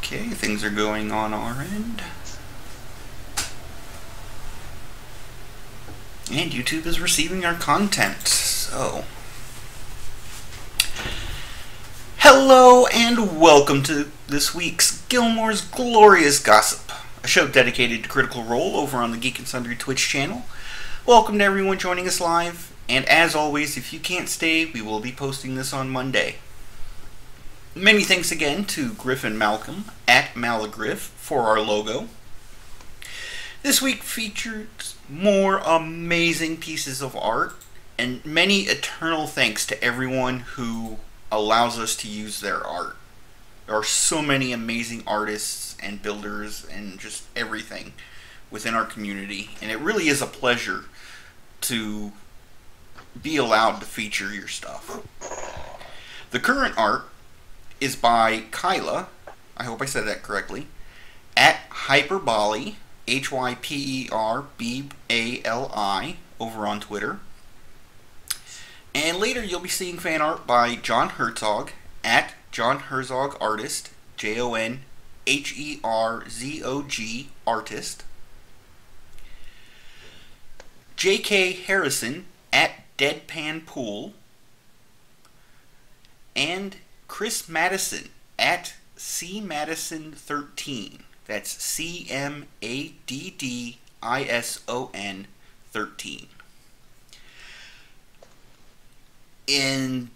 Okay, things are going on our end. And YouTube is receiving our content, so... Hello and welcome to this week's Gilmore's Glorious Gossip, a show dedicated to Critical Role over on the Geek and Sundry Twitch channel. Welcome to everyone joining us live, and as always, if you can't stay, we will be posting this on Monday. Many thanks again to Griffin Malcolm at Malagriff for our logo. This week featured more amazing pieces of art, and many eternal thanks to everyone who allows us to use their art. There are so many amazing artists and builders and just everything within our community, and it really is a pleasure to be allowed to feature your stuff. The current art is by Kyla, I hope I said that correctly, at Hyperbali, Hyperbali, over on Twitter. And later you'll be seeing fan art by John Herzog, at John Herzog Artist, JONHERZOG Artist. J.K. Harrison, at Deadpan Pool. And Chris Madison at CMadison13. That's CMADDISON 13. In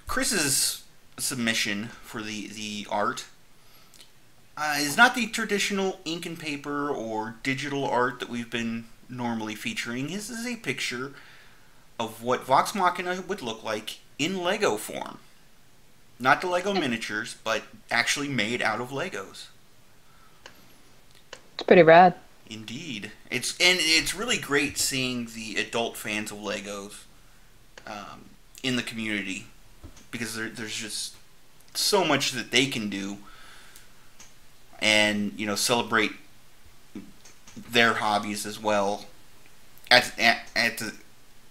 Chris's submission for the art is not the traditional ink and paper or digital art that we've been normally featuring. This is a picture of what Vox Machina would look like in Lego form. Not the Lego miniatures, but actually made out of Legos. It's pretty rad. Indeed. It's really great seeing the adult fans of Legos in the community, because there's just so much that they can do and, you know, celebrate their hobbies as well at the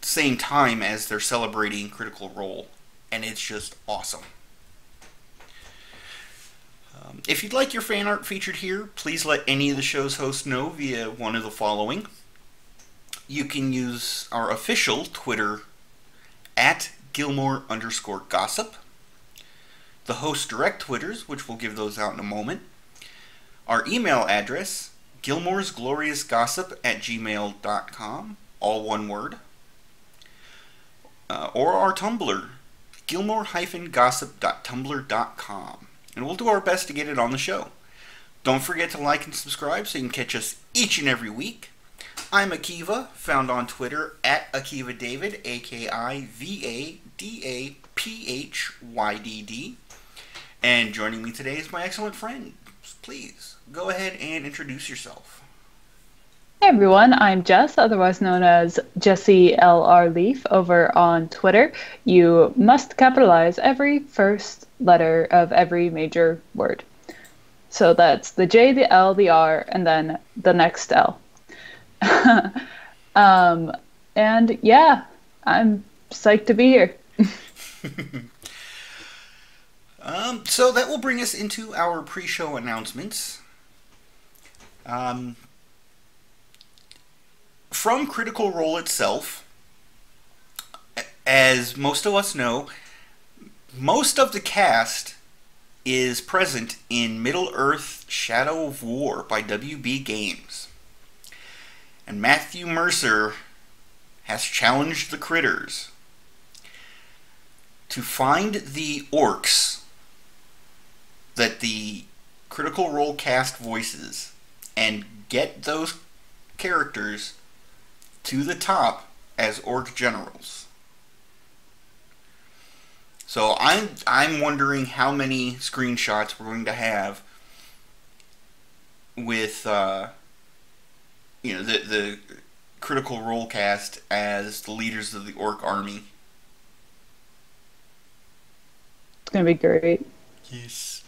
same time as they're celebrating Critical Role, and it's just awesome. If you'd like your fan art featured here, please let any of the show's hosts know via one of the following. You can use our official Twitter at Gilmore_gossip, the host direct Twitters, which we'll give those out in a moment, our email address, gilmoresgloriousgossip@gmail.com, all one word, or our Tumblr, gilmore-gossip.tumblr.com, and we'll do our best to get it on the show. Don't forget to like and subscribe so you can catch us each and every week. I'm Akiva, found on Twitter at AkivaDavid, AKIVADAPHYDD, and joining me today is my excellent friend. Please, go ahead and introduce yourself. Hey everyone, I'm Jess, otherwise known as Jessie LR Leaf over on Twitter. You must capitalize every first letter of every major word. So that's the J, the L, the R, and then the next L. And yeah, I'm psyched to be here. So that will bring us into our pre-show announcements. From Critical Role itself, as most of us know, most of the cast is present in Middle-earth: Shadow of War by WB Games. And Matthew Mercer has challenged the critters to find the orcs that the Critical Role cast voices and get those characters to the top as orc generals. So I'm wondering how many screenshots we're going to have with you know, the Critical Role cast as the leaders of the orc army. It's gonna be great. Yes.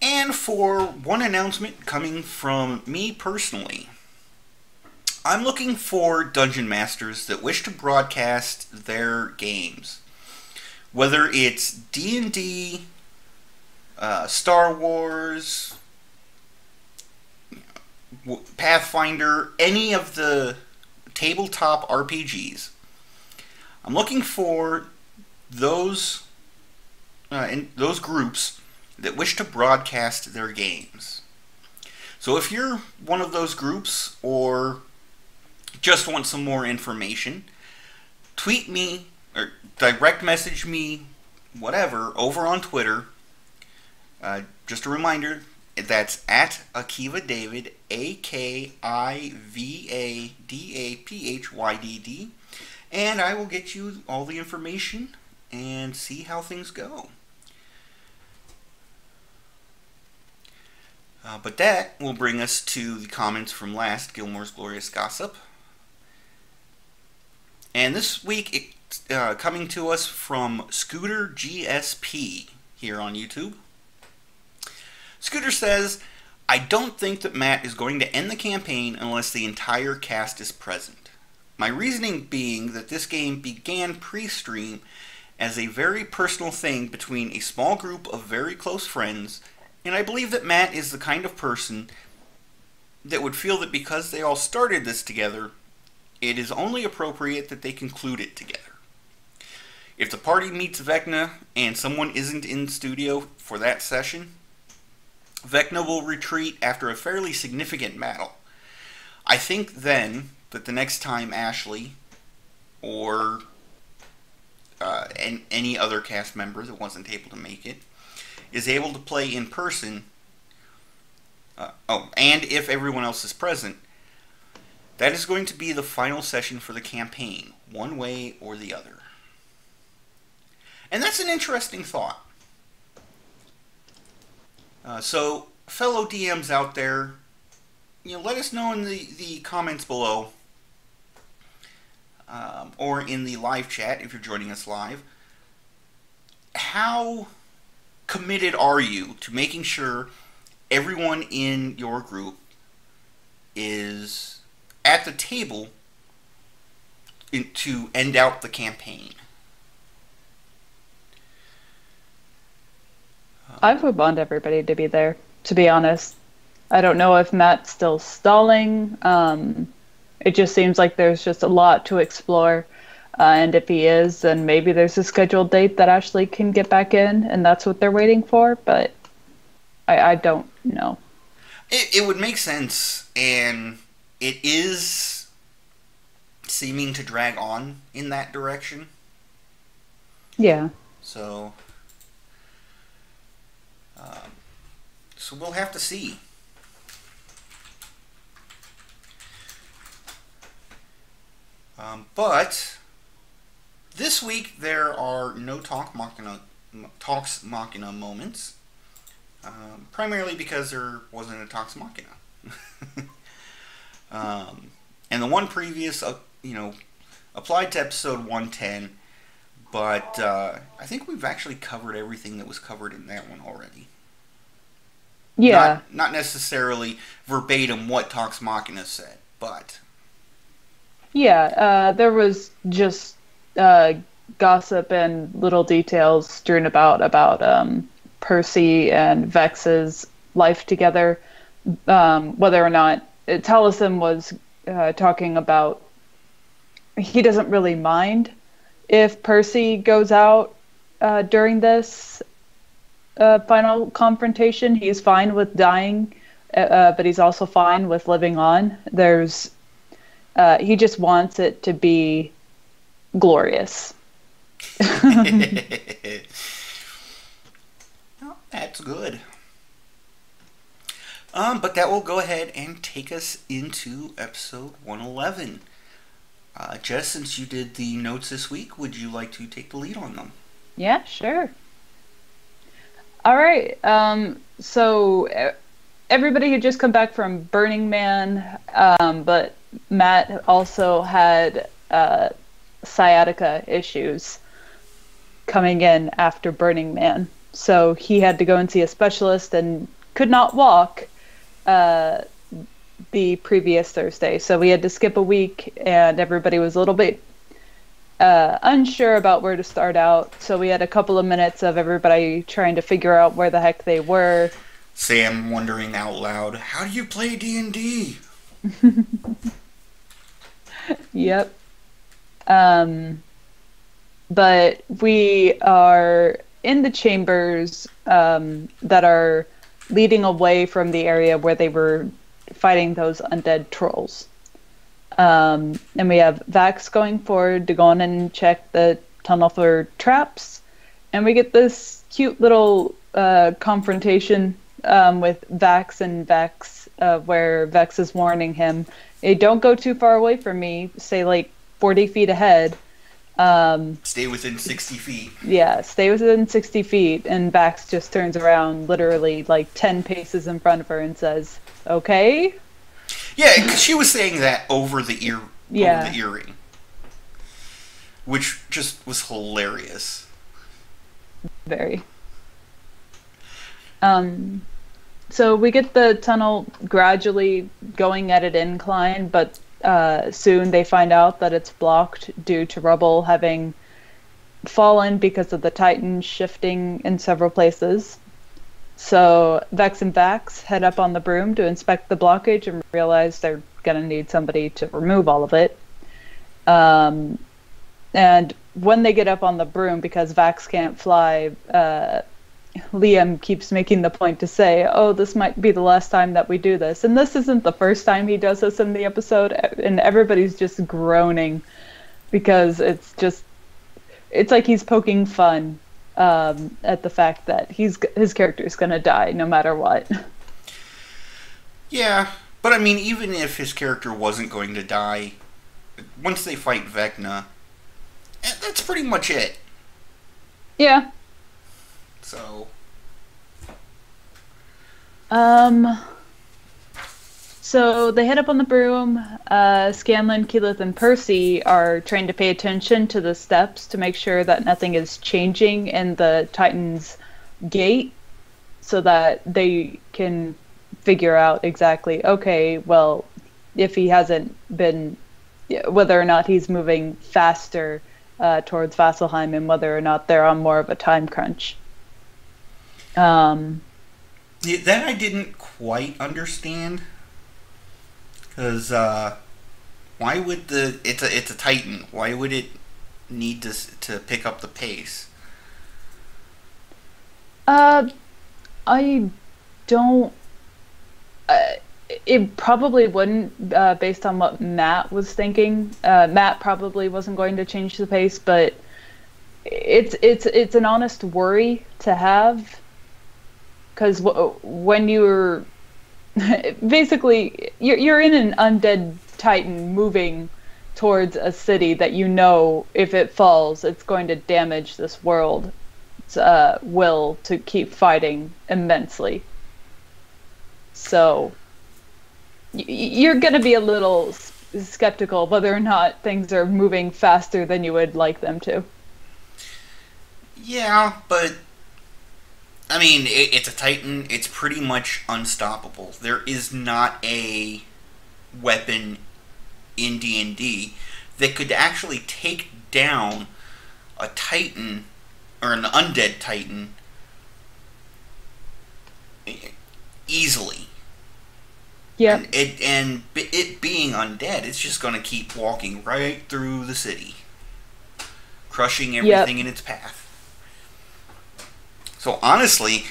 And for one announcement coming from me personally, I'm looking for dungeon masters that wish to broadcast their games. Whether it's D&D, Star Wars, Pathfinder, any of the tabletop RPGs. I'm looking for those in those groups that wish to broadcast their games. So if you're one of those groups or just want some more information, tweet me or direct message me, whatever, over on Twitter. Just a reminder, that's at Akiva David, AKIVADAPHYDD, and I will get you all the information and see how things go. But that will bring us to the comments from last Gilmore's Glorious Gossip. And this week, it's coming to us from Scooter GSP here on YouTube. Scooter says, I don't think that Matt is going to end the campaign unless the entire cast is present. My reasoning being that this game began pre-stream as a very personal thing between a small group of very close friends, and I believe that Matt is the kind of person that would feel that because they all started this together, it is only appropriate that they conclude it together. If the party meets Vecna and someone isn't in studio for that session, Vecna will retreat after a fairly significant battle. I think then that the next time Ashley or any other cast member that wasn't able to make it is able to play in person, and if everyone else is present, that is going to be the final session for the campaign, one way or the other. And that's an interesting thought. So, fellow DMs out there, let us know in the comments below, or in the live chat if you're joining us live, how committed are you to making sure everyone in your group is at the table to end out the campaign? I would want everybody to be there, to be honest. I don't know if Matt's still stalling. It just seems like there's just a lot to explore. And if he is, then maybe there's a scheduled date that Ashley can get back in, and that's what they're waiting for. But I don't know. It would make sense, and it is seeming to drag on in that direction. Yeah. So we'll have to see. But this week there are no Talks Machina moments, primarily because there wasn't a Talks Machina. And the one previous, applied to episode 110, but I think we've actually covered everything that was covered in that one already. Yeah. Not necessarily verbatim what Talks Machina said, but... Yeah, there was just gossip and little details strewn about Percy and Vex's life together. Whether or not Taliesin was talking about, he doesn't really mind if Percy goes out during this final confrontation. He's fine with dying, but he's also fine with living on. He just wants it to be glorious. Well, that's good. But that will go ahead and take us into episode 111. Jess, since you did the notes this week, would you like to take the lead on them? Yeah, sure. All right. So everybody had just come back from Burning Man, but Matt also had sciatica issues coming in after Burning Man. So he had to go and see a specialist and could not walk the previous Thursday. So we had to skip a week, and everybody was a little bit unsure about where to start out. So we had a couple of minutes of everybody trying to figure out where the heck they were. Sam wondering out loud, how do you play D&D? Yep. But we are in the chambers that are leading away from the area where they were fighting those undead trolls. And we have Vax going forward to go on and check the tunnel for traps. And we get this cute little confrontation with Vax and Vex, where Vex is warning him, hey, don't go too far away from me, say like 40 feet ahead. Stay within 60 feet. Yeah, stay within 60 feet. And Vax just turns around literally like 10 paces in front of her and says, okay. Yeah, because she was saying that over the earring, which just was hilarious. Very. So we get the tunnel gradually going at an incline, but soon they find out that it's blocked due to rubble having fallen because of the Titan shifting in several places. So Vex and Vax head up on the broom to inspect the blockage and realize they're going to need somebody to remove all of it. And when they get up on the broom, because Vax can't fly, Liam keeps making the point to say, oh, this might be the last time that we do this. And this isn't the first time he does this in the episode, and everybody's just groaning because it's like he's poking fun at the fact that his character is going to die no matter what. Yeah, but I mean, even if his character wasn't going to die, once they fight Vecna, that's pretty much it. Yeah. So. So they head up on the broom. Scanlan, Keyleth, and Percy are trying to pay attention to the steps to make sure that nothing is changing in the Titan's gate so that they can figure out exactly, okay, well, if he hasn't been, whether or not he's moving faster towards Vasselheim and whether or not they're on more of a time crunch. That I didn't quite understand. Because, why would it's a Titan, why would it need to pick up the pace? I don't, it probably wouldn't, based on what Matt was thinking. Matt probably wasn't going to change the pace, but it's an honest worry to have, because when you're basically, you're in an undead Titan moving towards a city that you know if it falls, it's going to damage this world's will to keep fighting immensely. So you're going to be a little skeptical whether or not things are moving faster than you would like them to. Yeah, but I mean, it's a Titan. It's pretty much unstoppable. There is not a weapon in D&D that could actually take down a Titan or an undead Titan easily. Yeah. And it being undead, it's just going to keep walking right through the city, crushing everything in its path. So honestly,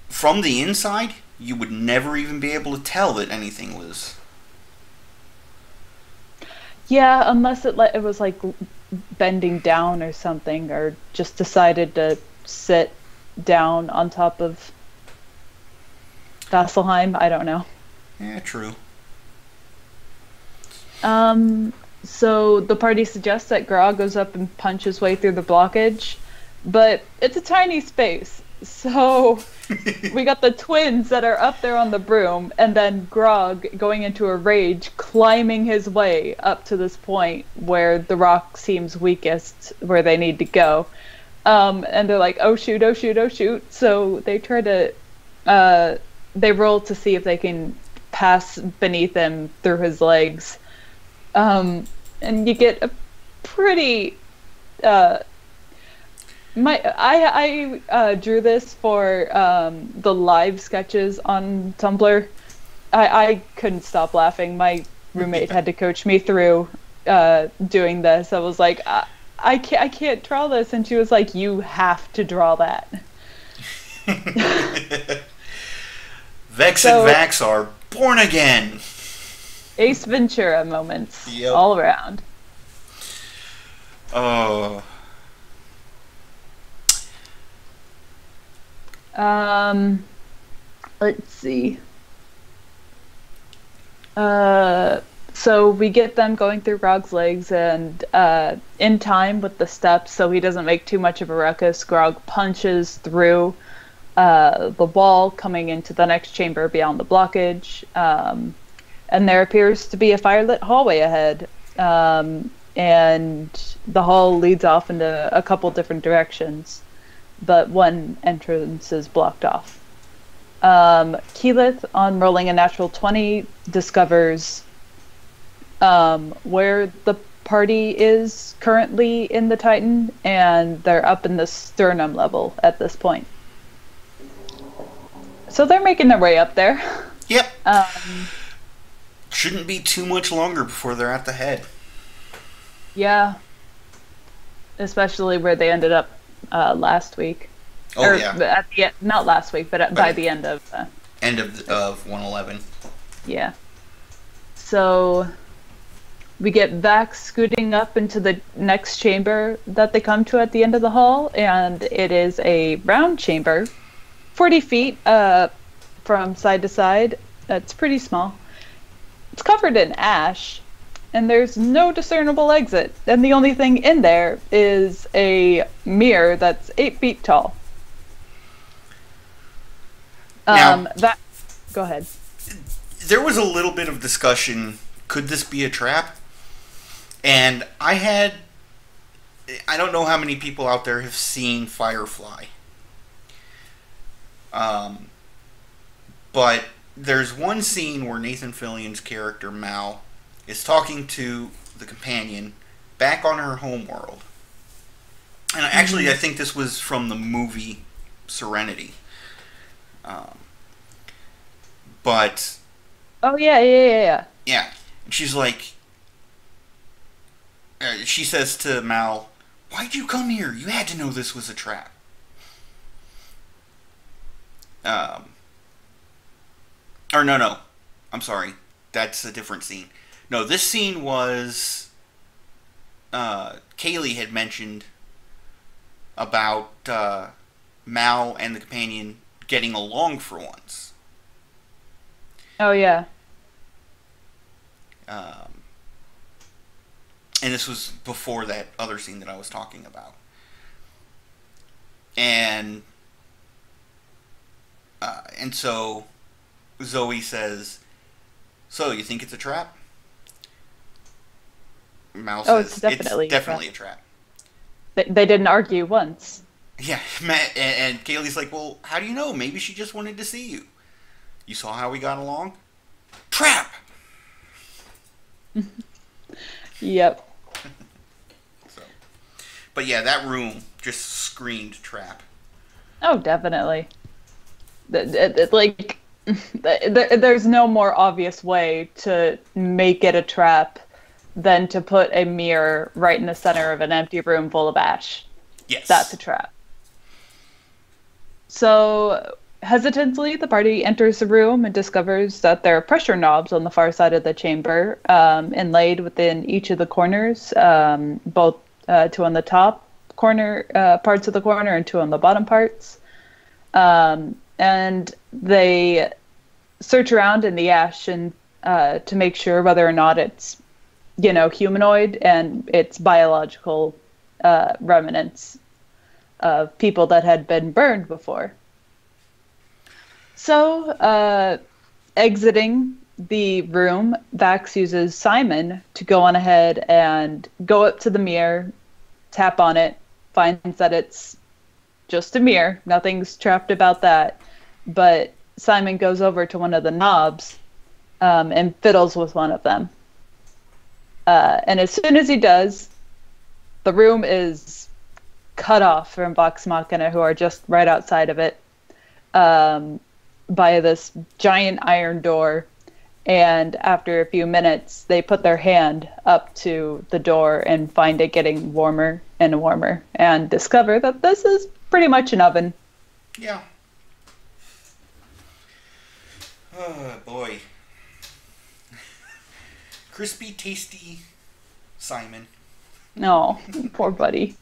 from the inside, you would never even be able to tell that anything was. Yeah, unless it was like bending down or something, or just decided to sit down on top of Vasselheim. I don't know. Yeah, true. So the party suggests that Grog goes up and punches his way through the blockage, but it's a tiny space. So we got the twins that are up there on the broom, and then Grog going into a rage, climbing his way up to this point where the rock seems weakest, where they need to go. And they're like, oh shoot, oh shoot, oh shoot. So they try to, they roll to see if they can pass beneath him through his legs. And you get a pretty I drew this for the live sketches on Tumblr. I couldn't stop laughing. My roommate had to coach me through doing this. I was like, I can't draw this, and she was like, you have to draw that. Vex and Vax are born again. Ace Ventura moments Yep. all around. Oh. Let's see. So we get them going through Grog's legs, and in time with the steps, so he doesn't make too much of a ruckus, Grog punches through the wall, coming into the next chamber beyond the blockage. And there appears to be a firelit hallway ahead. And the hall leads off into a couple different directions, but one entrance is blocked off. Keyleth, on rolling a natural 20, discovers where the party is currently in the Titan, and they're up in the sternum level at this point. So they're making their way up there. Yep. Shouldn't be too much longer before they're at the head. Yeah. Especially where they ended up last week. Oh, yeah. Not last week, but by the end of... End of 111. Yeah. So we get Vax scooting up into the next chamber that they come to at the end of the hall, and it is a round chamber, 40 feet from side to side. It's pretty small. It's covered in ash, and there's no discernible exit. And the only thing in there is a mirror that's 8 feet tall. Now, Go ahead. There was a little bit of discussion, could this be a trap? And I don't know how many people out there have seen Firefly. But there's one scene where Nathan Fillion's character, Mal, is talking to the companion back on her homeworld. And actually, I think this was from the movie Serenity. But... Oh, yeah. Yeah. And she's like... she says to Mal, "Why'd you come here? You had to know this was a trap." Or no. I'm sorry. That's a different scene. No, this scene was... Kaylee had mentioned about Mal and the companion getting along for once. Oh, yeah. And this was before that other scene that I was talking about. And so Zoe says, "So, you think it's a trap?" Mal says, it's definitely a trap. They didn't argue once. Yeah, and Kaylee's like, "Well, how do you know? Maybe she just wanted to see you. You saw how we got along? Trap!" Yep. So, but yeah, that room just screamed trap. Oh, definitely. There's no more obvious way to make it a trap than to put a mirror right in the center of an empty room full of ash. Yes. That's a trap. So, hesitantly, the party enters the room and discovers that there are pressure knobs on the far side of the chamber, inlaid within each of the corners, both two on the top corner parts of the corner and two on the bottom parts. And they search around in the ash and to make sure whether or not it's, humanoid and it's biological remnants of people that had been burned before. So, exiting the room, Vax uses Simon to go on ahead and go up to the mirror, tap on it, finds that it's just a mirror. Nothing's trapped about that. But Simon goes over to one of the knobs and fiddles with one of them. And as soon as he does, the room is cut off from Vox Machina, who are just right outside of it, by this giant iron door. And after a few minutes, they put their hand up to the door and find it getting warmer and warmer and discover that this is pretty much an oven. Yeah. Oh, boy. Crispy, tasty Simon. No, poor buddy.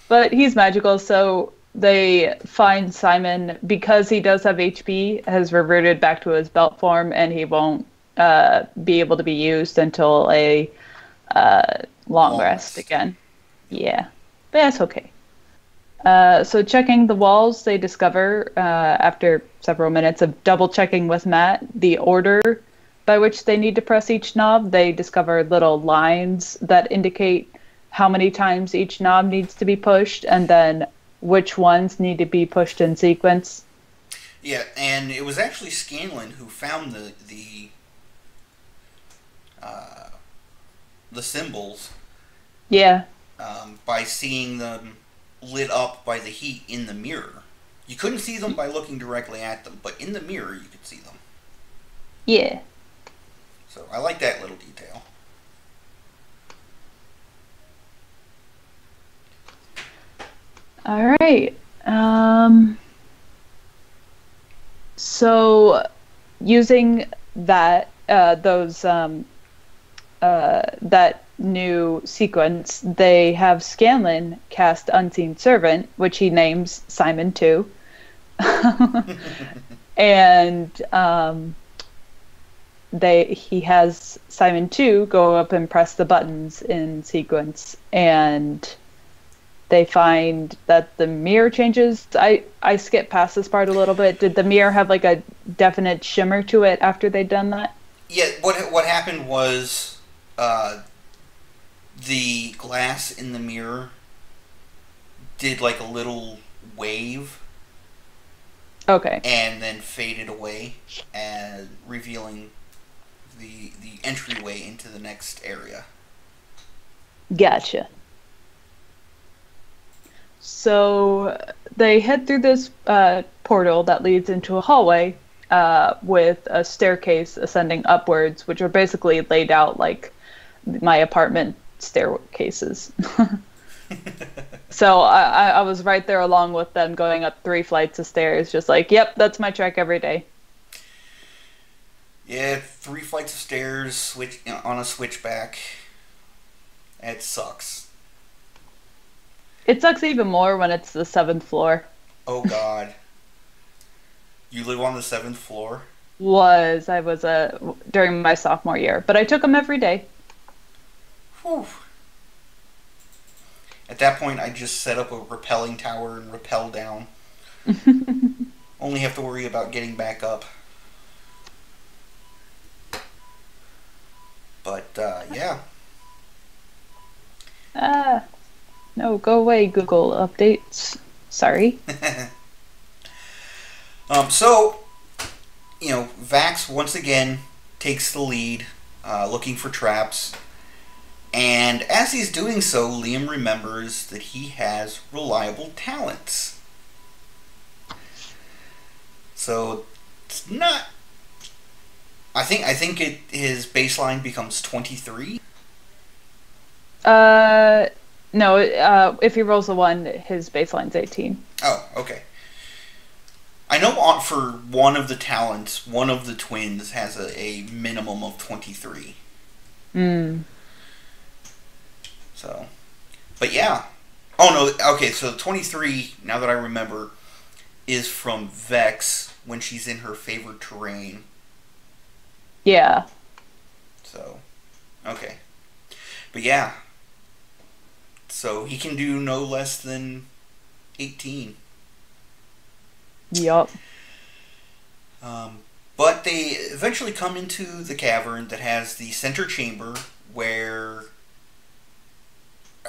But he's magical, so they find Simon, because he does have HP, has reverted back to his belt form, and he won't be able to be used until a long rest again. Yeah, but that's okay. So checking the walls, they discover, after several minutes of double checking with Matt, the order by which they need to press each knob. They discover little lines that indicate how many times each knob needs to be pushed, and then which ones need to be pushed in sequence. Yeah, and it was actually Scanlan who found the symbols. Yeah. By seeing them lit up by the heat in the mirror. You couldn't see them by looking directly at them, but in the mirror you could see them. Yeah. So I like that little detail. All right. So using that that new sequence, they have Scanlan cast Unseen Servant, which he names Simon 2. And he has Simon 2 go up and press the buttons in sequence, and they find that the mirror changes. I skipped past this part a little bit. Did the mirror have like a definite shimmer to it after they'd done that? Yeah, what happened was the glass in the mirror did like a little wave. Okay. And then faded away, and revealing the entryway into the next area. Gotcha. So they head through this portal that leads into a hallway with a staircase ascending upwards, which are basically laid out like my apartment staircases. So I was right there along with them, going up 3 flights of stairs, just like, yep, that's my trek every day. Yeah, 3 flights of stairs on a switchback. It sucks. It sucks even more when it's the 7th floor. Oh God. You live on the 7th floor? I was during my sophomore year, but I took them every day. Whew. At that point, I just set up a rappelling tower and rappel down. Only have to worry about getting back up. But, yeah. No, go away, Google updates. Sorry. So, Vax once again takes the lead, looking for traps. And as he's doing so, Liam remembers that he has reliable talents. So it's not. I think his baseline becomes 23. No. If he rolls a 1, his baseline's 18. Oh, okay. I know for one of the talents, one of the twins has a minimum of 23. So, but yeah. Oh no, okay, so 23, now that I remember, is from Vex when she's in her favorite terrain. Yeah. So, okay. But yeah. So he can do no less than 18. Yup. But they eventually come into the cavern that has the center chamber where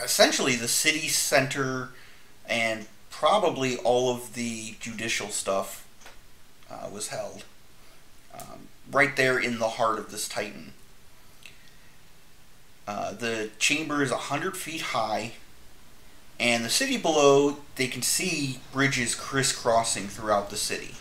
essentially the city center and probably all of the judicial stuff was held. Right there in the heart of this Titan. The chamber is 100 feet high, And the city below, they can see bridges crisscrossing throughout the city.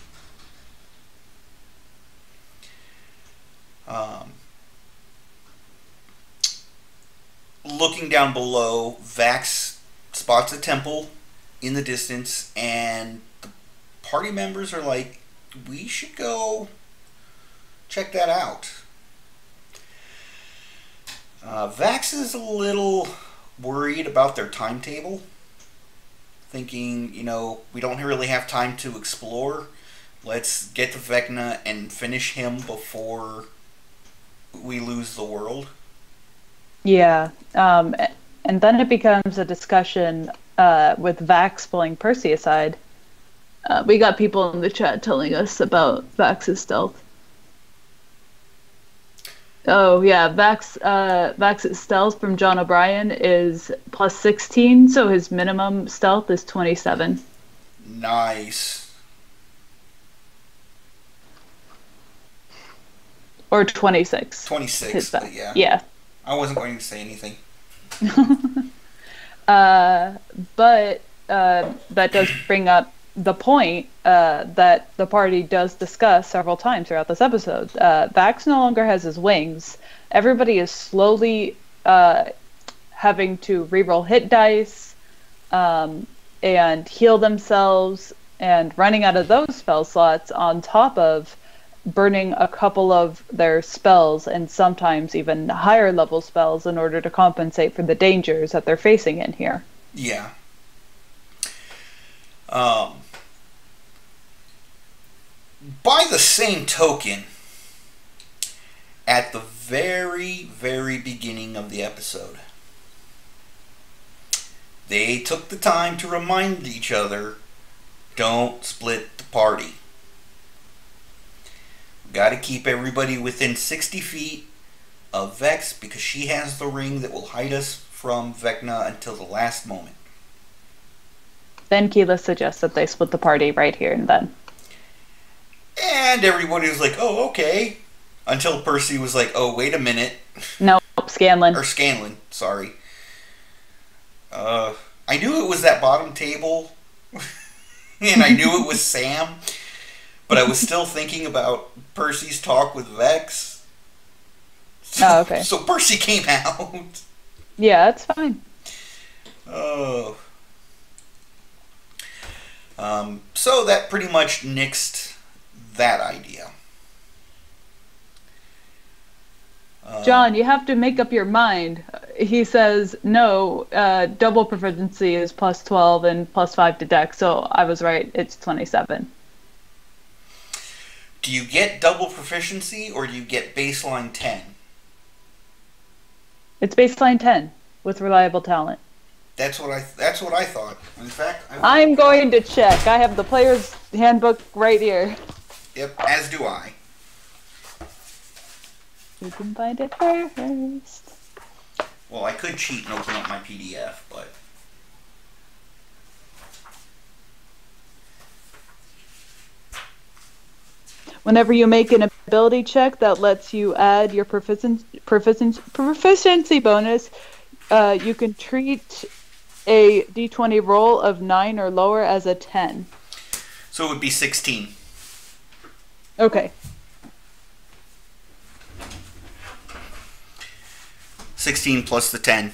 Looking down below, Vax spots a temple in the distance, and the party members are like, we should go check that out. Vax is a little worried about their timetable, thinking, we don't really have time to explore. Let's get to Vecna and finish him before we lose the world. Yeah, and then it becomes a discussion with Vax pulling Percy aside. We got people in the chat telling us about Vax's stealth. Oh yeah, Vax's stealth from John O'Brien is plus 16, so his minimum stealth is 27. Nice. Or 26. 26, but yeah. Yeah. I wasn't going to say anything. But that does bring up the point that the party does discuss several times throughout this episode. Vax no longer has his wings. Everybody is slowly having to reroll hit dice and heal themselves, and running out of those spell slots on top of burning a couple of their spells and sometimes even higher level spells in order to compensate for the dangers that they're facing in here. Yeah. By the same token, at the very, very beginning of the episode, they took the time to remind each other, don't split the party. Got to keep everybody within 60 feet of Vex, because she has the ring that will hide us from Vecna until the last moment. Then Keyleth suggests that they split the party right here and then. And everybody was like, oh, okay. Until Percy was like, oh, wait a minute. Nope, Scanlan. Or Scanlan, sorry. I knew it was that bottom table. And I knew it was Sam. But I was still thinking about Percy's talk with Vex. Oh, okay. So Percy came out. Yeah, that's fine. Oh. So that pretty much nixed that idea. John, you have to make up your mind. He says, no, double proficiency is plus 12 and plus 5 to dex, so I was right, it's 27. Do you get double proficiency, or do you get baseline 10? It's baseline 10 with reliable talent. That's what I thought. In fact, I'm going to check. I have the player's handbook right here. Yep, as do I. You can find it first. Well, I could cheat and open up my PDF, but... Whenever you make an ability check that lets you add your proficiency bonus, you can treat a d20 roll of 9 or lower as a 10. So it would be 16. Okay. 16 plus the 10.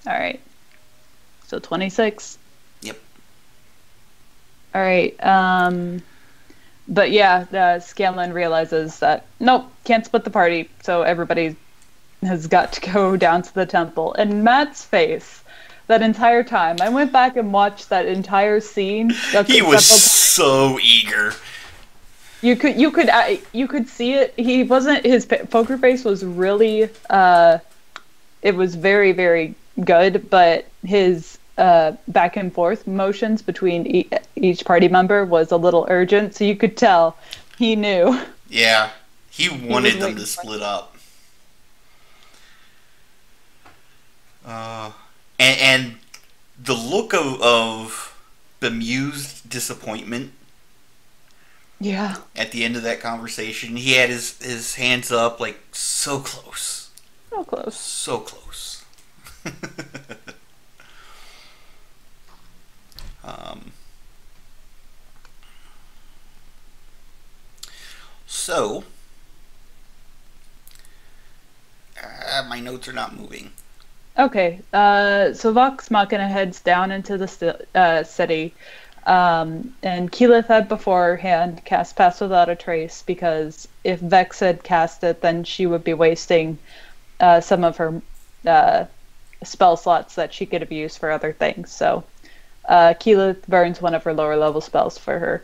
Alright. So 26. Yep. Alright, but yeah, Scanlan realizes that, nope, can't split the party, so everybody has got to go down to the temple. And Matt's face, that entire time, I went back and watched that entire scene. He was so eager. You could see it. He wasn't, his poker face was really, it was very, very good, but his back and forth motions between each party member was a little urgent, so you could tell he knew. Yeah, he wanted them to split up. And the look of bemused disappointment. Yeah. At the end of that conversation, he had his hands up, like, so close. So close. So close. So, my notes are not moving. Okay, so Vox Machina heads down into the city, and Keyleth had beforehand cast Pass Without a Trace because if Vex had cast it, then she would be wasting some of her spell slots that she could have used for other things. So Keyleth burns one of her lower level spells for her.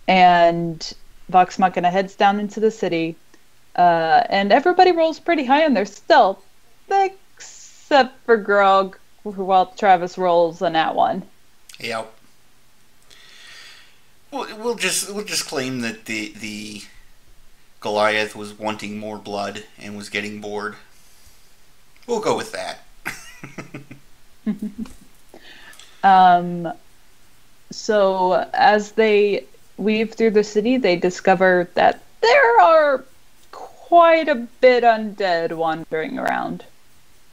And Vox Machina heads down into the city, and everybody rolls pretty high on their stealth, except for Grog, while Travis rolls a nat 1. Yep. We'll just claim that the Goliath was wanting more blood and was getting bored. We'll go with that. So as they weave through the city, they discover that there are quite a bit undead wandering around.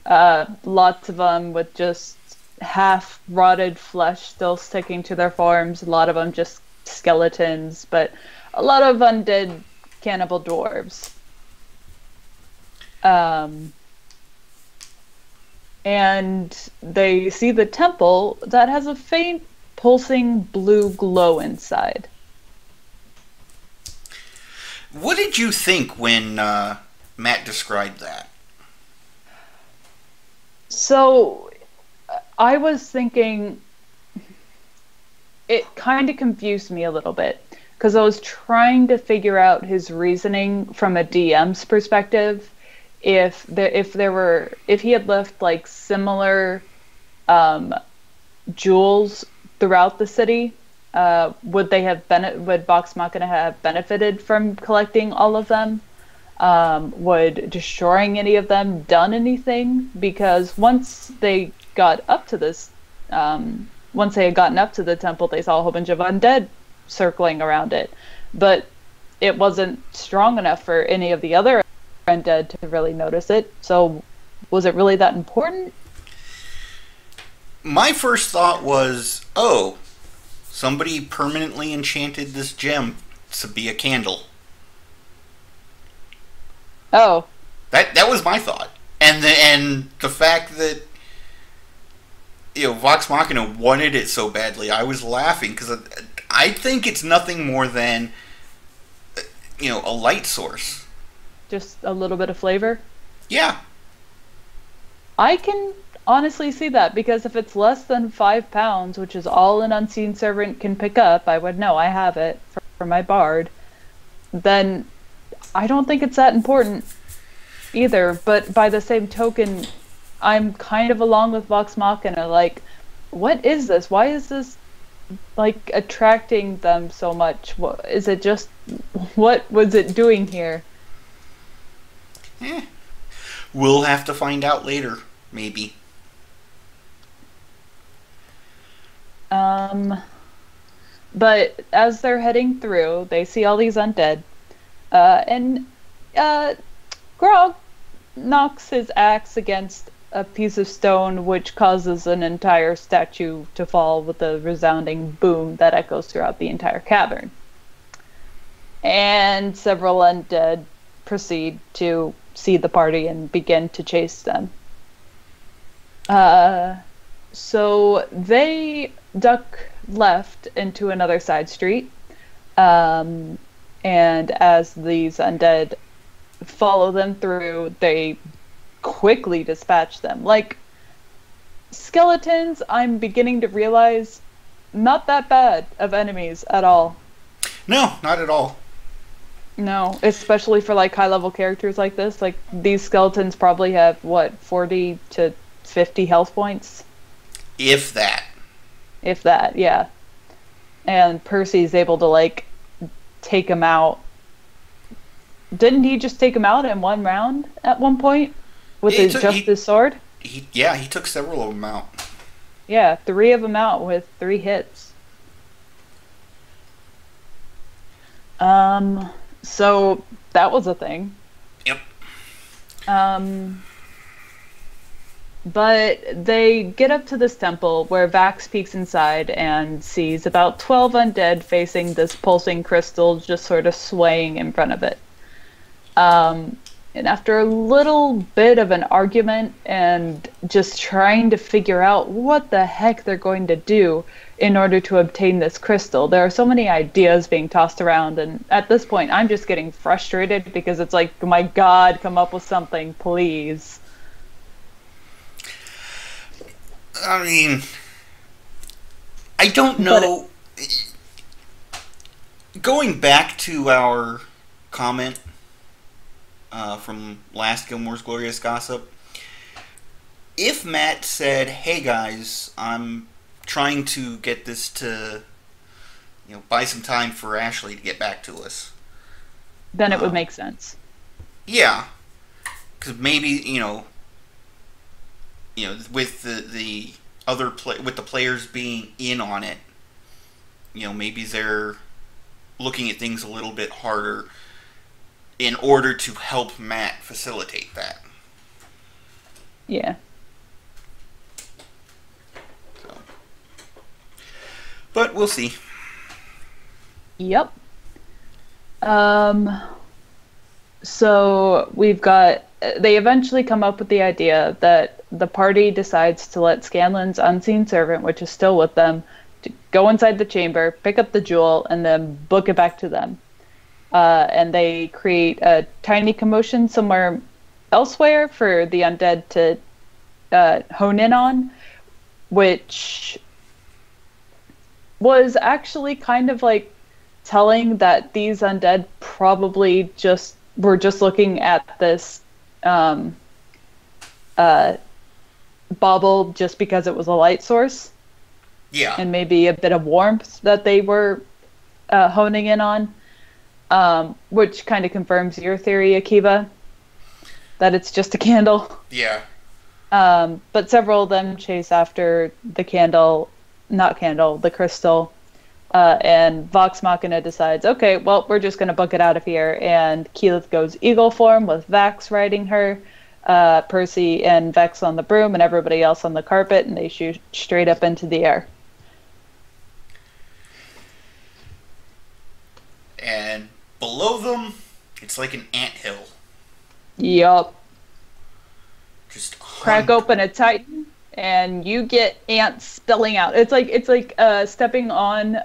Lots of them with just half-rotted flesh still sticking to their forms. A lot of them just skeletons, but a lot of undead cannibal dwarves. And they see the temple that has a faint pulsing blue glow inside. What did you think when Matt described that? So, I was thinking, it kind of confused me a little bit, because I was trying to figure out his reasoning from a DM's perspective. If he had left like similar jewels throughout the city, would Vox Machina have benefited from collecting all of them? Would destroying any of them done anything? Because once they had gotten up to the temple, they saw a whole bunch of undead circling around it, but it wasn't strong enough for any of the other undead to really notice it. So was it really that important? My first thought was, oh, somebody permanently enchanted this gem to be a candle. Oh. That was my thought. And the fact that Vox Machina wanted it so badly, I was laughing because I think it's nothing more than a light source. Just a little bit of flavor? Yeah. I can honestly see that, because if it's less than 5 pounds, which is all an Unseen Servant can pick up, I would know I have it for my bard, then I don't think it's that important either. But by the same token, I'm kind of along with Vox Machina, like, what is this? Why is this like attracting them so much? What is it? Just what was it doing here? We'll have to find out later, maybe. But as they're heading through, they see all these undead, and Grog knocks his axe against a piece of stone, which causes an entire statue to fall with a resounding boom that echoes throughout the entire cavern. And several undead proceed to see the party and begin to chase them. So they duck left into another side street, and as these undead follow them through, they quickly dispatch them. Like, skeletons, I'm beginning to realize, not that bad of enemies at all. No, not at all. No, especially for like high-level characters like this. Like, these skeletons probably have, 40 to 50 health points? If that. If that, yeah. And Percy's able to, like, take him out. Didn't he just take him out in one round at one point? With his sword? He took several of them out. Yeah, 3 of them out with 3 hits. So that was a thing. Yep. But they get up to this temple where Vax peeks inside and sees about 12 undead facing this pulsing crystal just sort of swaying in front of it. And after a little bit of an argument and just trying to figure out what the heck they're going to do in order to obtain this crystal, there are so many ideas being tossed around. And at this point, I'm just getting frustrated because it's like, my God, come up with something, please. I mean, I don't know. Going back to our comment from last Gilmore's Glorious Gossip, if Matt said, "Hey guys, I'm trying to get this to, buy some time for Ashley to get back to us," then it would make sense. Yeah, because maybe with the other with the players being in on it, maybe they're looking at things a little bit harder in order to help Matt facilitate that. Yeah. But we'll see. Yep. So we've got. They eventually come up with the idea that the party decides to let Scanlan's unseen servant, which is still with them, to go inside the chamber, pick up the jewel, and then book it back to them. And they create a tiny commotion somewhere elsewhere for the undead to hone in on, which was actually kind of like telling that these undead probably were just looking at this bauble just because it was a light source. Yeah. And maybe a bit of warmth that they were honing in on. Which kind of confirms your theory, Akiva, that it's just a candle. Yeah. But several of them chase after the the crystal. And Vox Machina decides, okay, well, we're just going to book it out of here. And Keyleth goes eagle form with Vax riding her, Percy and Vex on the broom, and everybody else on the carpet, and they shoot straight up into the air. And below them, it's like an anthill. Yup. Just crack open a Titan, and you get ants spilling out. It's like stepping on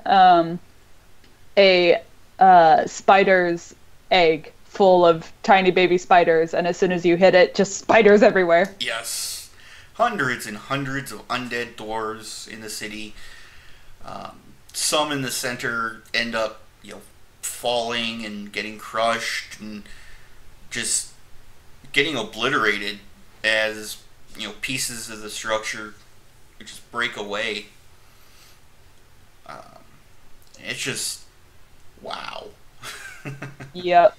a spider's egg full of tiny baby spiders, and as soon as you hit it, just spiders everywhere. Yes. Hundreds and hundreds of undead dwarves in the city. Some in the center end up, falling and getting crushed and just getting obliterated as, pieces of the structure just break away. It's just, wow. Yep.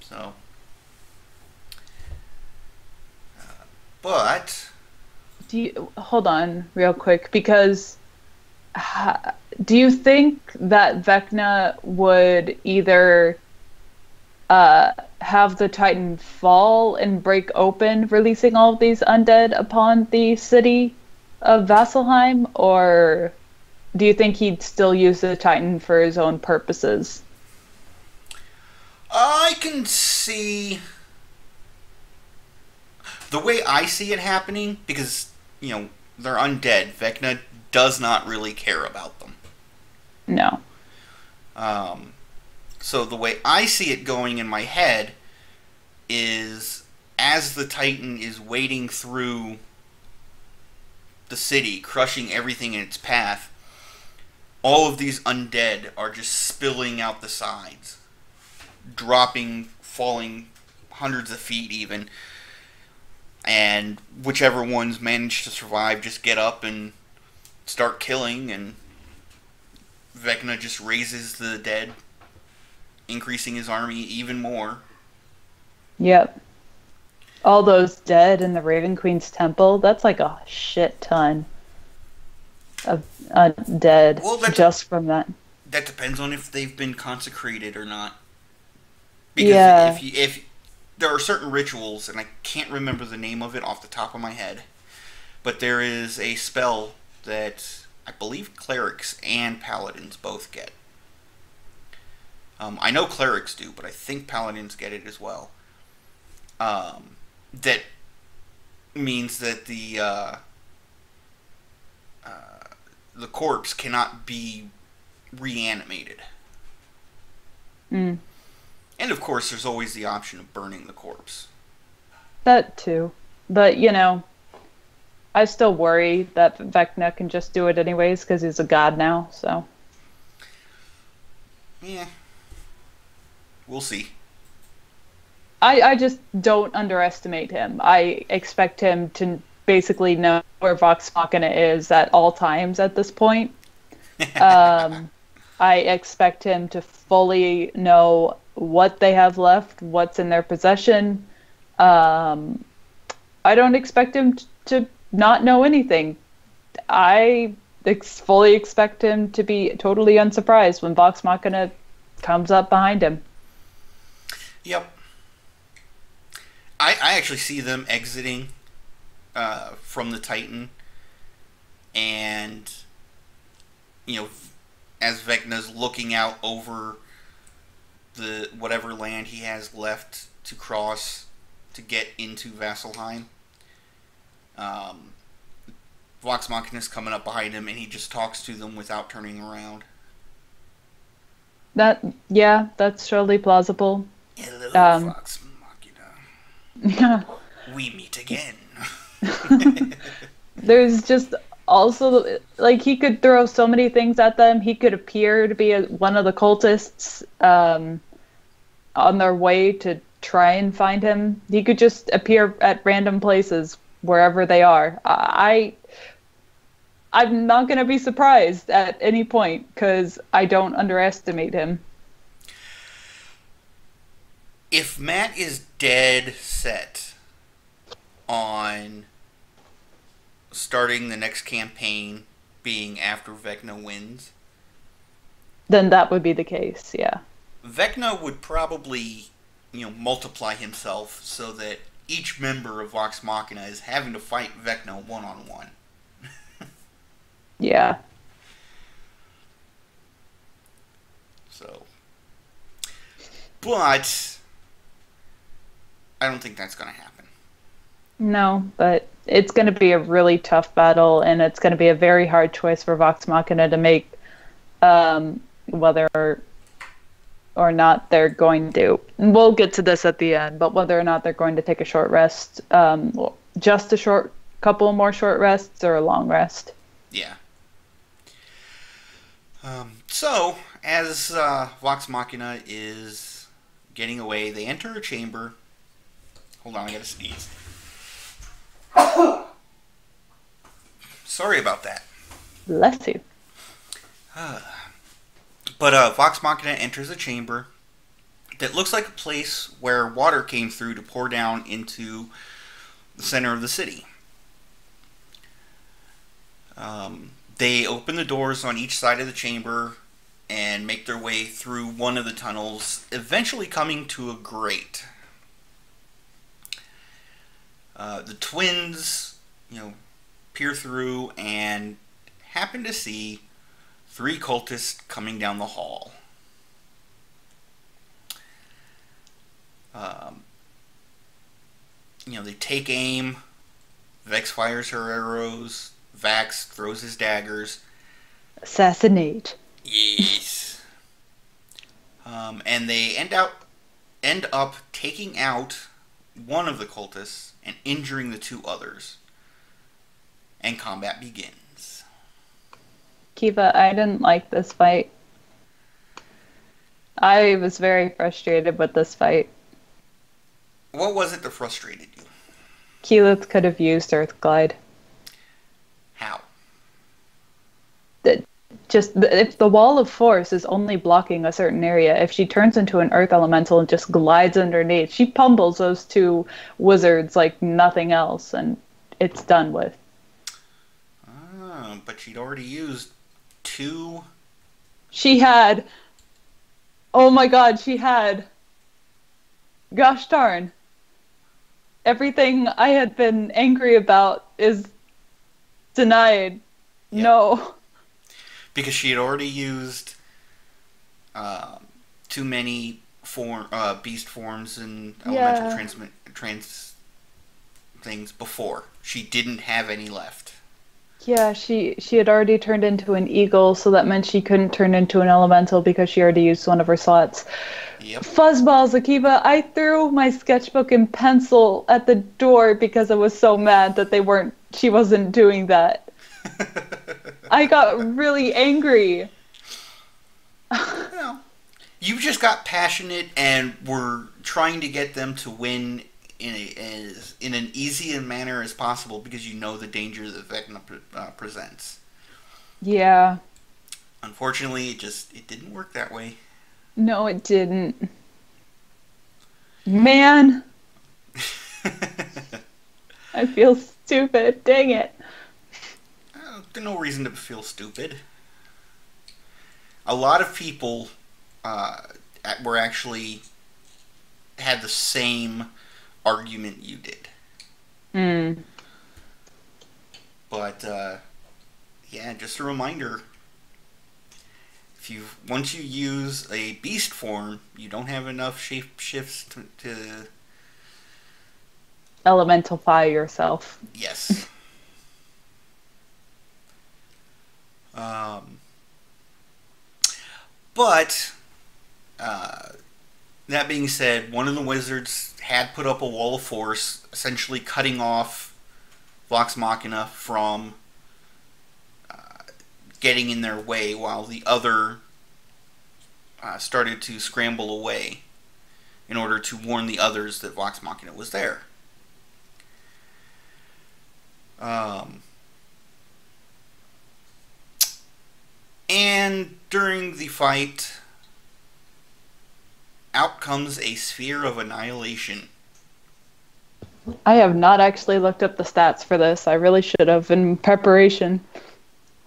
So, but hold on real quick, because do you think that Vecna would either have the Titan fall and break open, releasing all of these undead upon the city of Vasselheim, or do you think he'd still use the Titan for his own purposes? I can see the way I see it happening, because, they're undead. Vecna does not really care about them. No. So the way I see it going in my head is, as the Titan is wading through the city, crushing everything in its path, all of these undead are just spilling out the sides, dropping, falling hundreds of feet even, and whichever ones manage to survive just get up and start killing, and Vecna just raises the dead, increasing his army even more. Yep. All those dead in the Raven Queen's temple, that's like a shit ton of dead just from that. That depends on if they've been consecrated or not. Because there are certain rituals, and I can't remember the name of it off the top of my head, but there is a spell that I believe clerics and paladins both get. I know clerics do, but I think paladins get it as well. That means that the corpse cannot be reanimated. Mm. And of course, there's always the option of burning the corpse. That too. But, I still worry that Vecna can just do it anyways because he's a god now, so. Yeah. We'll see. I just don't underestimate him. I expect him to basically know where Vox Machina is at all times at this point. I expect him to fully know what they have left, what's in their possession. I don't expect him to not know anything. I fully expect him to be totally unsurprised when Vox Machina comes up behind him. Yep. I actually see them exiting from the Titan, and as Vecna's looking out over the whatever land he has left to cross to get into Vasselheim, Vox Machina's coming up behind him, and he just talks to them without turning around. That's surely plausible. Hello, Vox Machina. We meet again. There's just also, like, he could throw so many things at them. He could appear to be one of the cultists on their way to try and find him. He could just appear at random places wherever they are. I'm not going to be surprised at any point because I don't underestimate him. If Matt is dead set on starting the next campaign being after Vecna wins, then that would be the case, yeah. Vecna would probably, multiply himself so that each member of Vox Machina is having to fight Vecna one-on-one. Yeah. So, but I don't think that's going to happen. No, but it's going to be a really tough battle, and it's going to be a very hard choice for Vox Machina to make, whether or not they're going to. And we'll get to this at the end, but whether or not they're going to take a short rest, just a couple more short rests, or a long rest. Yeah. So, as Vox Machina is getting away, they enter a chamber. Hold on, I gotta sneeze. Sorry about that. Bless you. But Vox Machina enters a chamber that looks like a place where water came through to pour down into the center of the city. They open the doors on each side of the chamber and make their way through one of the tunnels, eventually coming to a grate. The twins, peer through and happen to see 3 cultists coming down the hall. They take aim. Vex fires her arrows. Vax throws his daggers. Assassinate. Yes. And they end up taking out one of the cultists and injuring the 2 others. And combat begins. Kiva, I didn't like this fight. I was very frustrated with this fight. What was it that frustrated you? Keyleth could have used Earth Glide. How? If the wall of force is only blocking a certain area, if she turns into an earth elemental and just glides underneath, she pummels those 2 wizards like nothing else, and it's done with. But she'd already used 2. She had. Oh my god, she had. Gosh darn. everything I had been angry about is denied. Yep. No. Because she had already used too many beast forms and elemental Yeah. trans things before. She didn't have any left. Yeah, she had already turned into an eagle, so that meant she couldn't turn into an elemental because she already used one of her slots. Yep. Fuzzballs, Akiva, I threw my sketchbook and pencil at the door because I was so mad that she wasn't doing that. I got really angry. Well, you just got passionate and were trying to get them to win in an easy manner as possible because you know the danger that Vecna presents. Yeah. Unfortunately, it didn't work that way. No, it didn't. Man, I feel stupid. Dang it. There's no reason to feel stupid. A lot of people were actually had the same argument you did. Hmm. But yeah, just a reminder. Once you use a beast form, you don't have enough shape shifts to Elementalify yourself. yes. Um, but that being said, one of the wizards had put up a wall of force, essentially cutting off Vox Machina from getting in their way, while the other started to scramble away in order to warn the others that Vox Machina was there. And during the fight, out comes a sphere of annihilation. I have not actually looked up the stats for this. I really should have in preparation.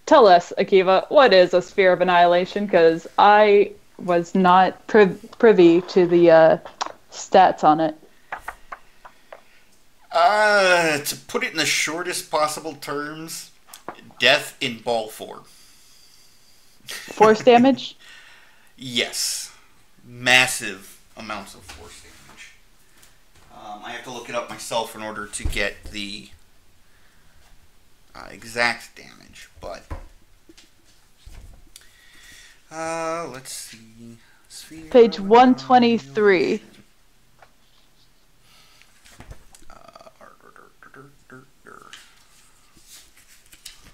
Tell us, Akiva, what is a sphere of annihilation? Because I was not privy to the stats on it. To put it in the shortest possible terms, death in ball form. Force damage? Yes. Massive amounts of force damage. I have to look it up myself in order to get the exact damage, but let's see. Sphere Page of 123.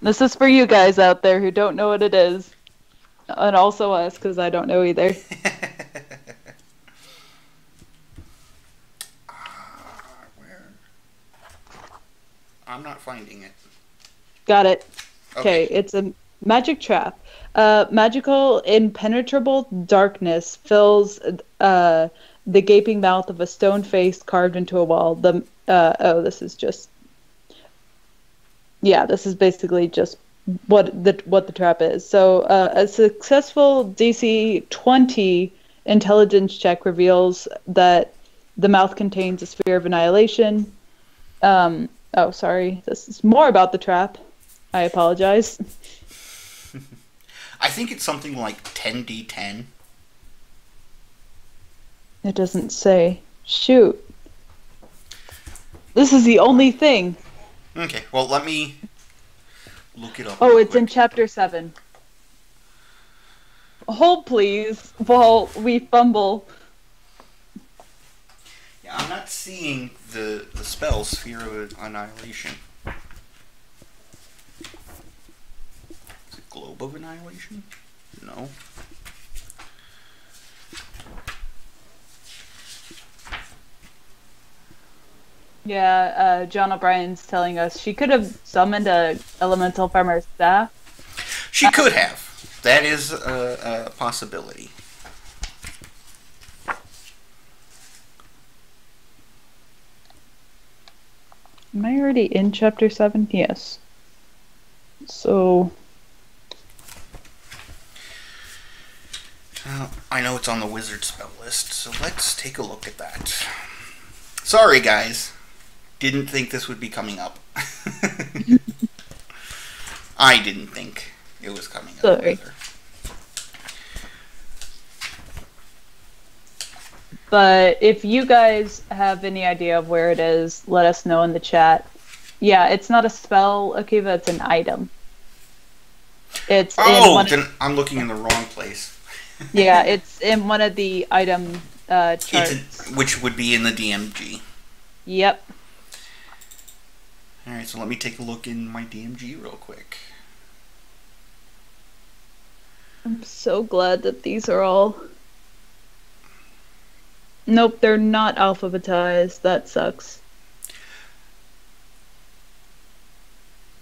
This is for you guys out there who don't know what it is. And also us, because I don't know either. Where? I'm not finding it. Got it. Okay. Okay, it's a magic trap. Magical impenetrable darkness fills the gaping mouth of a stone face carved into a wall. This is just... Yeah, this is basically just what the trap is. So a successful DC 20 intelligence check reveals that the mouth contains a sphere of annihilation. Oh, sorry. This is more about the trap. I apologize. I think it's something like 10d10. It doesn't say. Shoot. This is the only thing. Okay, well, let me look it up. Oh, real it's in quick. chapter 7. Hold, please, while we fumble. Yeah, I'm not seeing the spell Sphere of Annihilation. Is it Globe of Annihilation? No. Yeah, John O'Brien's telling us she could have summoned a elemental from her staff. She could have. That is a possibility. Am I already in chapter 7? Yes. So... I know it's on the wizard spell list, so let's take a look at that. Sorry, guys. didn't think this would be coming up. I didn't think it was coming up. Sorry. Either. But if you guys have any idea of where it is, let us know in the chat. Yeah, it's not a spell, Akiva, it's an item. It's then I'm looking in the wrong place. Yeah, it's in one of the item charts. Which would be in the DMG. Yep. Alright, so let me take a look in my DMG real quick. I'm so glad that these are all... Nope, they're not alphabetized. That sucks.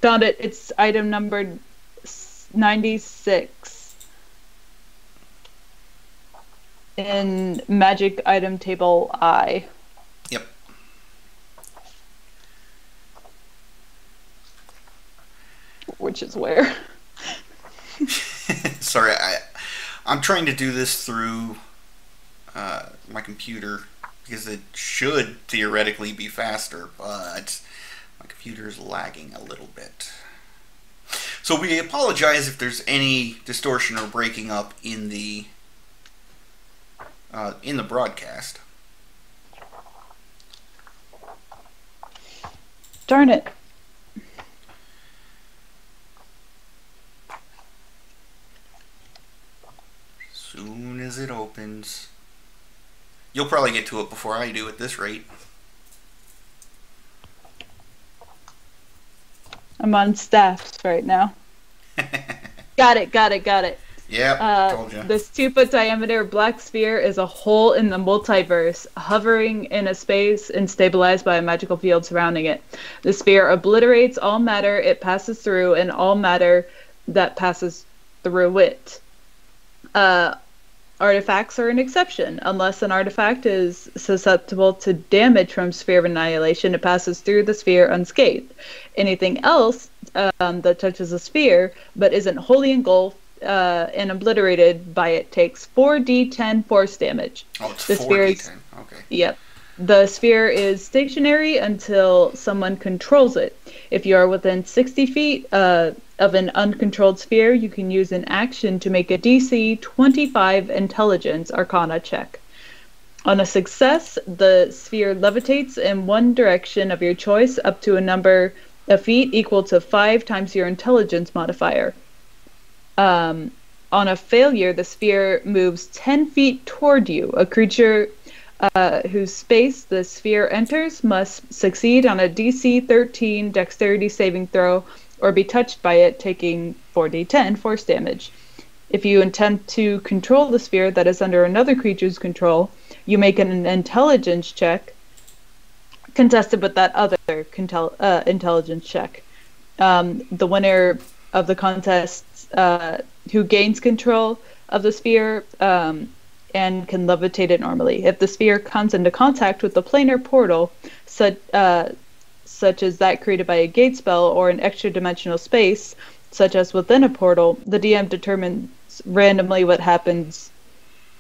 Found it. It's item numbered 96 in Magic Item Table I. Yep. Which is where? Sorry, I'm trying to do this through my computer because it should theoretically be faster, but my computer is lagging a little bit. So we apologize if there's any distortion or breaking up in the broadcast. Darn it. Soon as it opens. You'll probably get to it before I do at this rate. I'm on staffs right now. Got it. Yep, told you. This 2-foot diameter black sphere is a hole in the multiverse, hovering in a space and stabilized by a magical field surrounding it. The sphere obliterates all matter it passes through and all matter that passes through it. Artifacts are an exception. Unless an artifact is susceptible to damage from Sphere of Annihilation, it passes through the sphere unscathed. Anything else that touches a sphere but isn't wholly engulfed and obliterated by it takes 4d10 force damage. Oh, it's the 4d10. Okay. Yep. The sphere is stationary until someone controls it. If you are within 60 feet of an uncontrolled sphere, you can use an action to make a DC 25 Intelligence Arcana check. On a success, the sphere levitates in one direction of your choice up to a number of feet equal to 5 times your intelligence modifier. On a failure, the sphere moves 10 feet toward you. A creature whose space the sphere enters must succeed on a DC 13 dexterity saving throw or be touched by it, taking 4d10 force damage. If you intend to control the sphere that is under another creature's control, you make an intelligence check contested with that other intelligence check. The winner of the contest who gains control of the sphere and can levitate it normally. If the sphere comes into contact with the planar portal, such as that created by a gate spell or an extra-dimensional space, such as within a portal, the DM determines randomly what happens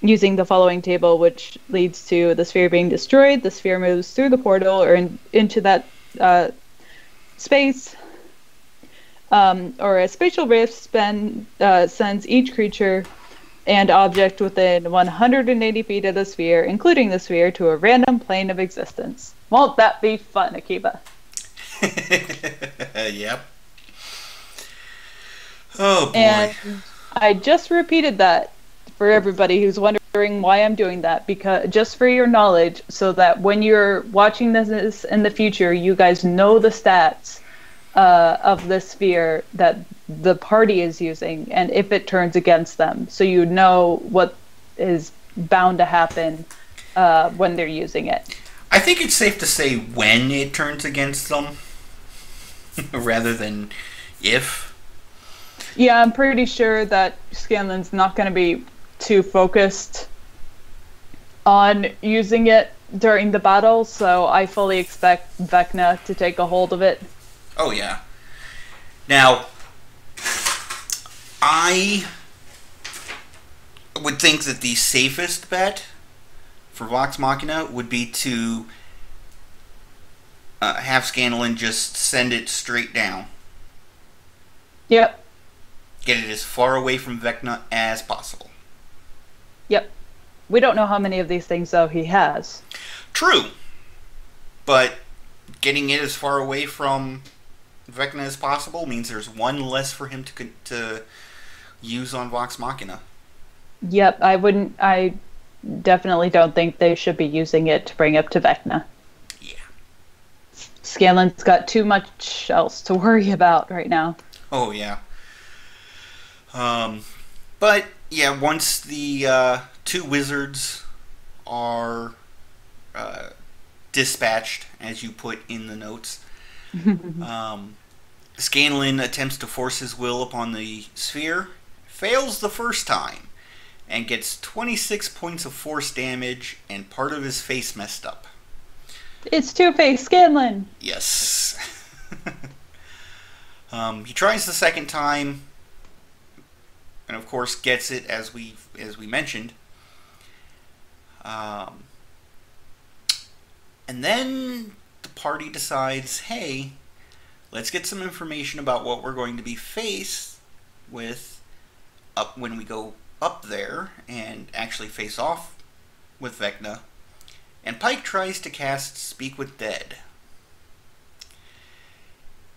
using the following table, which leads to the sphere being destroyed. The sphere moves through the portal or into that space, or a spatial rift sends each creature and object within 180 feet of the sphere, including the sphere, to a random plane of existence. Won't that be fun, Akiva? Yep. Oh boy. And I just repeated that for everybody who's wondering why I'm doing that, because just for your knowledge, so that when you're watching this in the future, you guys know the stats of the sphere that the party is using, and if it turns against them, so you know what is bound to happen when they're using it. I think it's safe to say when it turns against them, rather than if. Yeah, I'm pretty sure that Scanlan's not going to be too focused on using it during the battle, so I fully expect Vecna to take a hold of it. Oh, yeah. Now, I would think that the safest bet for Vox Machina would be to have Scanlan just send it straight down. Yep. Get it as far away from Vecna as possible. Yep. We don't know how many of these things, though, he has. True. But getting it as far away from Vecna as possible means there's one less for him to use on Vox Machina. Yep, I definitely don't think they should be using it to bring up to Vecna. Yeah. Scanlan's got too much else to worry about right now. Oh, yeah. But, yeah, once the two wizards are dispatched, as you put in the notes, Scanlan attempts to force his will upon the sphere, fails the first time, and gets 26 points of force damage and part of his face messed up. It's Two-Face Scanlan! Yes. He tries the second time, and of course gets it, as we mentioned. And then the party decides, hey, let's get some information about what we're going to be faced with up when we go up there and actually face off with Vecna. And Pike tries to cast Speak with Dead.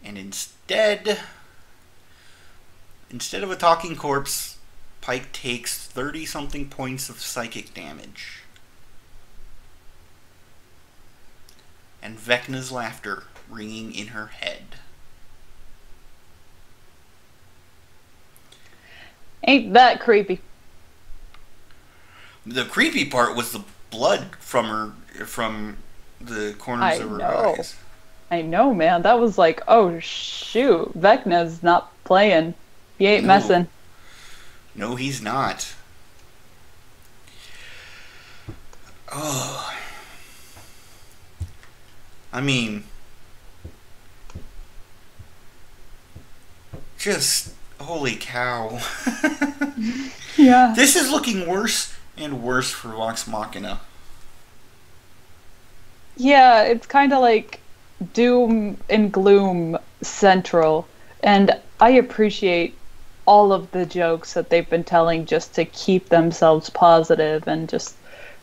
And instead of a talking corpse, Pike takes 30-something points of psychic damage. And Vecna's laughter ringing in her head. Ain't that creepy? The creepy part was the blood from the corners of her eyes. I know, man. That was like, oh shoot, Vecna's not playing. He ain't messing. No, he's not. Oh. I mean, just holy cow. Yeah. This is looking worse and worse for Vox Machina. Yeah, it's kind of like doom and gloom central, and I appreciate all of the jokes that they've been telling just to keep themselves positive and just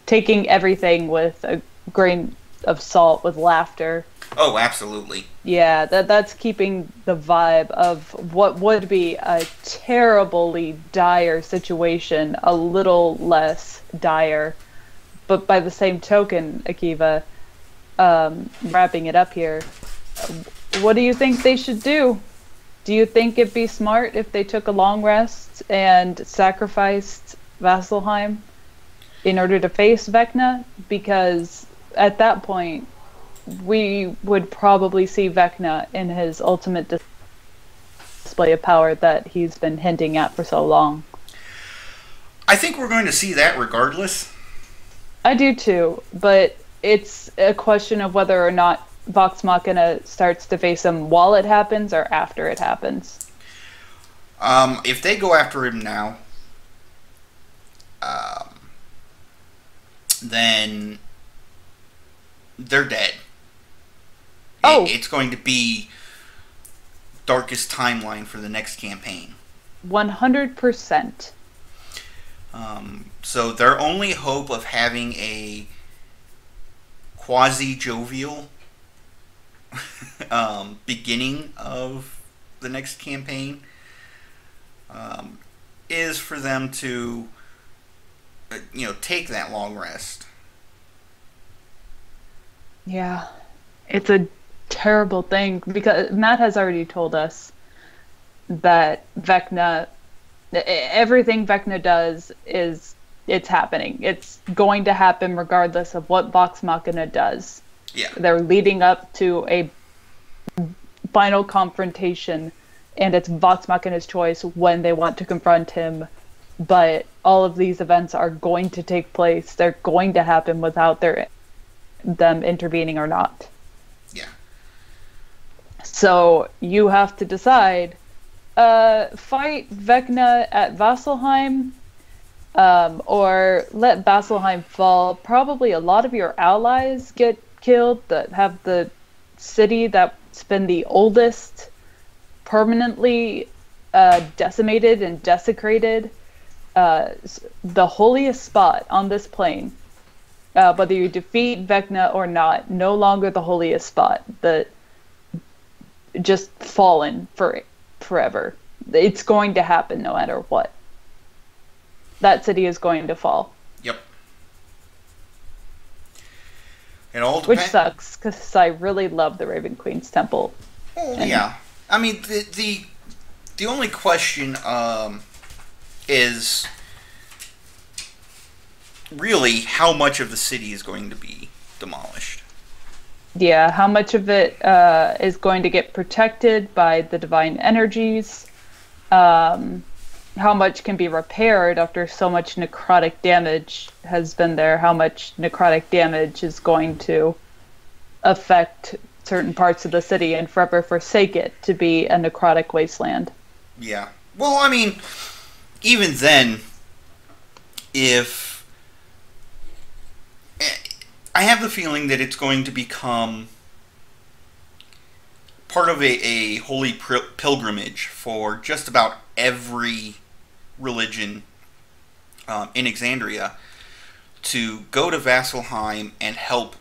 taking everything with a grain of salt with laughter. Oh, absolutely. Yeah, that's keeping the vibe of what would be a terribly dire situation a little less dire. But by the same token, Akiva, wrapping it up here, what do you think they should do? Do you think it'd be smart if they took a long rest and sacrificed Vasselheim in order to face Vecna? Because at that point, we would probably see Vecna in his ultimate display of power that he's been hinting at for so long. I think we're going to see that regardless. I do too, but it's a question of whether or not Vox Machina starts to face him while it happens or after it happens. If they go after him now, then they're dead. Oh. It's going to be darkest timeline for the next campaign. 100%. So their only hope of having a quasi-jovial beginning of the next campaign is for them to take that long rest. Yeah, it's a terrible thing because Matt has already told us that Vecna, everything Vecna does it's happening. It's going to happen regardless of what Vox Machina does. Yeah. They're leading up to a final confrontation, and it's Vox Machina's choice when they want to confront him. But all of these events are going to take place. They're going to happen without them intervening or not. Yeah. So you have to decide, fight Vecna at Vasselheim, or let Vasselheim fall. Probably a lot of your allies get killed that have the city that's been the oldest, permanently decimated and desecrated, the holiest spot on this plane, whether you defeat Vecna or not, no longer the holiest spot. The just fallen forever. It's going to happen no matter what. That city is going to fall. Yep. It all Which sucks, because I really love the Raven Queen's temple. Oh, yeah. I mean, the only question is really how much of the city is going to be demolished. Yeah, how much of it is going to get protected by the divine energies? How much can be repaired after so much necrotic damage has been there? How much necrotic damage is going to affect certain parts of the city and forever forsake it to be a necrotic wasteland? Yeah. Well, I mean, even then, if... I have the feeling that it's going to become part of a holy pilgrimage for just about every religion in Exandria to go to Vasselheim and help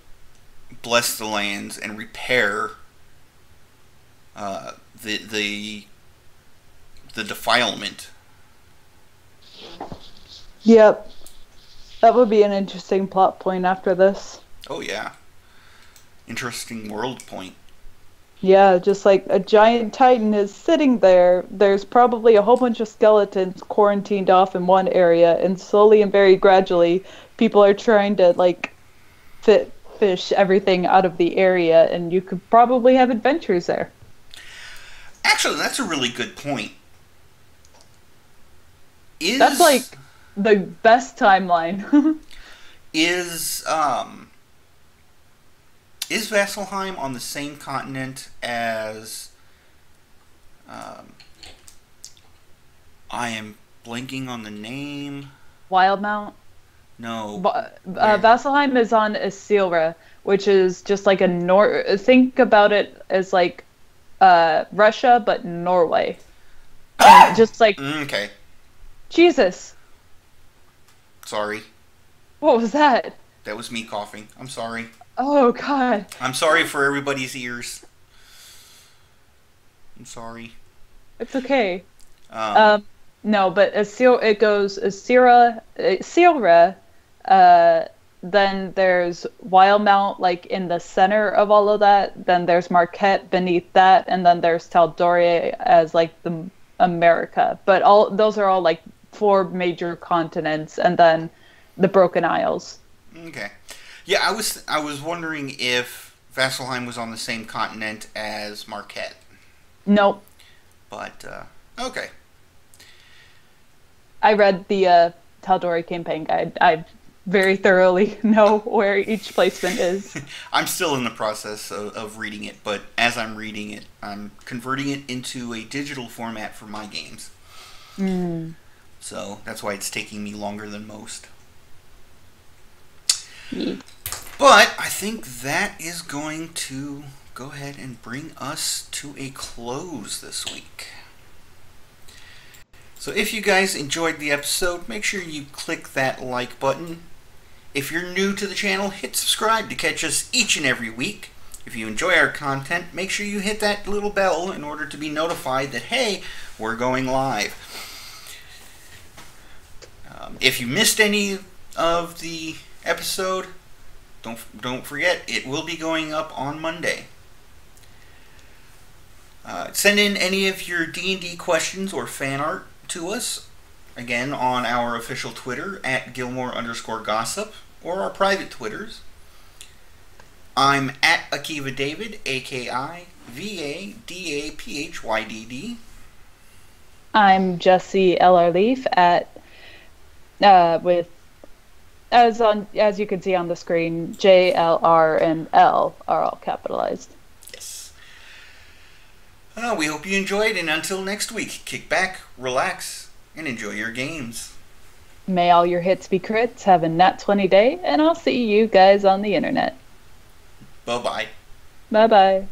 bless the lands and repair the defilement. Yep. That would be an interesting plot point after this. Oh, yeah. Interesting world point. Yeah, just like a giant titan is sitting there. There's probably a whole bunch of skeletons quarantined off in one area, and slowly and very gradually, people are trying to, like, fish everything out of the area, and you could probably have adventures there. Actually, that's a really good point. That's, like, the best timeline. Is Vasselheim on the same continent as... I am blanking on the name. Wildmount? No. Vasselheim is on Isilra, which is just like a think about it as like Russia, but Norway. And just like... Okay. Jesus. Sorry. What was that? That was me coughing. I'm sorry. Oh, God. I'm sorry for everybody's ears. I'm sorry. It's okay. No, but it goes Isilra, then there's Wildmount, like, in the center of all of that. Then there's Marquette beneath that, and then there's Tal'Dorei as, like, the America. But those are all, like, 4 major continents, and then the Broken Isles. Okay. Yeah, I was wondering if Vasselheim was on the same continent as Marquette. Nope. But, okay. I read the Tal'Dorei campaign guide. I very thoroughly know where each placement is. I'm still in the process of reading it, but as I'm reading it, I'm converting it into a digital format for my games. So that's why it's taking me longer than most. Yeah. But I think that is going to go ahead and bring us to a close this week. So if you guys enjoyed the episode, make sure you click that like button. If you're new to the channel, hit subscribe to catch us each and every week. If you enjoy our content, make sure you hit that little bell in order to be notified that, hey, we're going live. If you missed any of the episode, don't forget, it will be going up on Monday. Send in any of your D&D questions or fan art to us, again, on our official Twitter, at Gilmore_gossip, or our private Twitters. I'm at Akiva David, AKIVADAPHYDD. I'm Jesse L.R. Leaf at with as you can see on the screen, J, L, R, and L are all capitalized. Yes. We hope you enjoyed, and until next week, kick back, relax, and enjoy your games. May all your hits be crits. Have a nat 20 day, and I'll see you guys on the internet. Bye-bye. Bye bye.